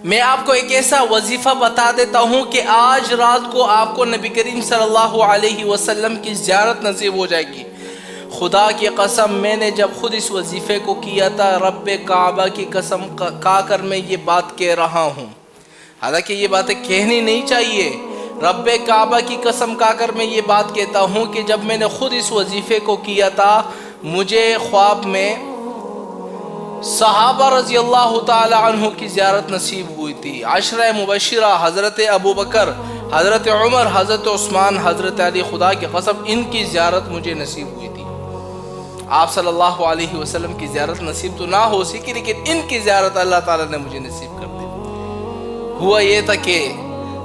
میں آپ کو ایک ایسا وظیفہ بتا دیتا ہوں کہ آج رات کو آپ کو نبی کریم صلی اللہ علیہ وسلم کی زیارت نصیب ہو جائے گی۔ خدا کی قسم میں نے جب خود اس وظیفے کو کیا تھا، رب کعبہ کی قسم کھا کر میں یہ بات کہہ رہا ہوں، حالانکہ یہ باتیں کہنی نہیں چاہیے، رب کعبہ کی قسم کھا کر میں یہ بات کہتا ہوں کہ جب میں نے خود اس وظیفے کو کیا تھا، مجھے خواب میں صحابہ رضی اللہ تعالی عنہ کی زیارت نصیب ہوئی تھی۔ عشرہ مبشرہ حضرت ابوبکر، حضرت عمر، حضرت عثمان، حضرت علی، خدا کی قسم ان کی زیارت مجھے نصیب ہوئی تھی۔ آپ صلی اللہ علیہ وسلم کی زیارت نصیب تو نہ ہو سکی، لیکن ان کی زیارت اللہ تعالیٰ نے مجھے نصیب کر دی۔ ہوا یہ تھا کہ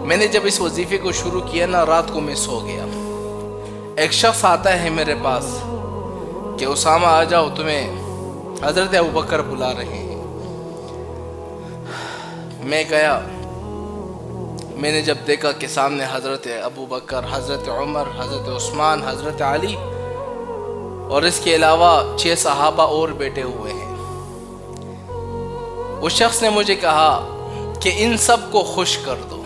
میں نے جب اس وظیفے کو شروع کیا نا، رات کو میں سو گیا، ایک شخص آتا ہے میرے پاس کہ اسامہ آ جاؤ، تمہیں حضرت ابوبکر بلا رہے ہیں۔ میں گیا، میں نے جب دیکھا کہ سامنے حضرت ابوبکر، حضرت عمر، حضرت عثمان، حضرت علی اور اس کے علاوہ 6 صحابہ اور بیٹھے ہوئے ہیں، اس شخص نے مجھے کہا کہ ان سب کو خوش کر دو۔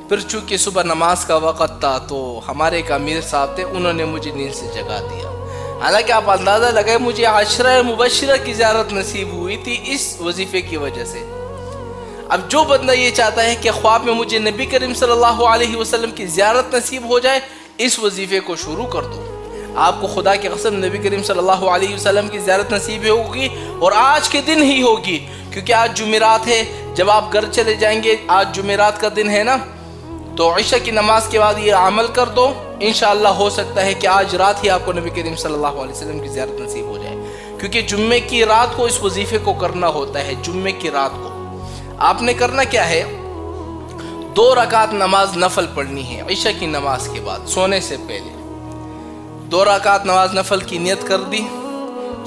پھر چونکہ صبح نماز کا وقت تھا تو ہمارے ایک امیر صاحب تھے، انہوں نے مجھے نیند سے جگا دیا۔ حالانکہ آپ اندازہ لگائے مجھے عشرہ مبشرہ کی زیارت نصیب ہوئی تھی اس وظیفے کی وجہ سے۔ اب جو بندہ یہ چاہتا ہے کہ خواب میں مجھے نبی کریم صلی اللہ علیہ وسلم کی زیارت نصیب ہو جائے، اس وظیفے کو شروع کر دو، آپ کو خدا کی قسم نبی کریم صلی اللہ علیہ وسلم کی زیارت نصیب ہوگی، اور آج کے دن ہی ہوگی، کیونکہ آج جمعرات ہے۔ جب آپ گھر چلے جائیں گے، آج جمعرات کا دن ہے نا، تو عشاء کی نماز کے بعد یہ عمل کر دو، انشاءاللہ ہو سکتا ہے کہ آج رات ہی آپ کو نبی کریم صلی اللہ علیہ وسلم کی زیارت نصیب ہو جائے، کیونکہ جمعے کی رات کو اس وظیفے کو کرنا ہوتا ہے۔ جمعے کی رات کو آپ نے کرنا کیا ہے، 2 رکعت نماز نفل پڑھنی ہے عشاء کی نماز کے بعد، سونے سے پہلے 2 رکعت نماز نفل کی نیت کر دی،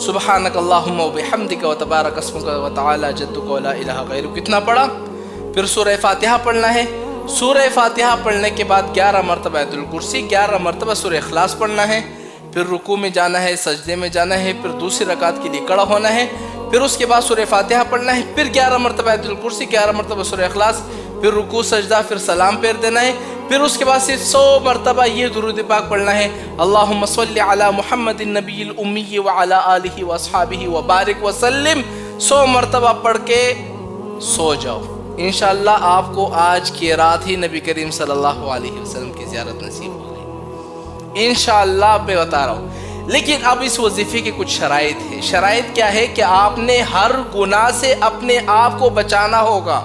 سبحانک اللہم و بحمدک و تبارک اسمک و تعالی جدک و لا الہ غیرک اتنا پڑھا۔ پھر سورہ فاتحہ پڑھنا ہے، سورہ فاتحہ پڑھنے کے بعد 11 مرتبہ آیت الکرسی، 11 مرتبہ سورہ اخلاص پڑھنا ہے، پھر رکوع میں جانا ہے، سجدے میں جانا ہے، پھر دوسری رکعت کے لیے کھڑا ہونا ہے، پھر اس کے بعد سورہ فاتحہ پڑھنا ہے، پھر 11 مرتبہ آیت الکرسی، 11 مرتبہ سورہ اخلاص، پھر رکوع سجدہ، پھر سلام پھیر دینا ہے، پھر اس کے بعد صرف 100 مرتبہ یہ درود پاک پڑھنا ہے، اللہم صلی علی محمد النبی الامی وعلی آلہ واصحابہ وبارک وسلم، 100 مرتبہ پڑھ کے سو جاؤ۔ انشاءاللہ آپ کو آج کی رات ہی نبی کریم صلی اللہ علیہ وسلم کی زیارت نصیب ہوگی، انشاءاللہ میں بتا رہا ہوں۔ لیکن اب اس وظیفے کی کچھ شرائط ہے۔ شرائط کیا ہے کہ آپ نے ہر گناہ سے اپنے آپ کو بچانا ہوگا۔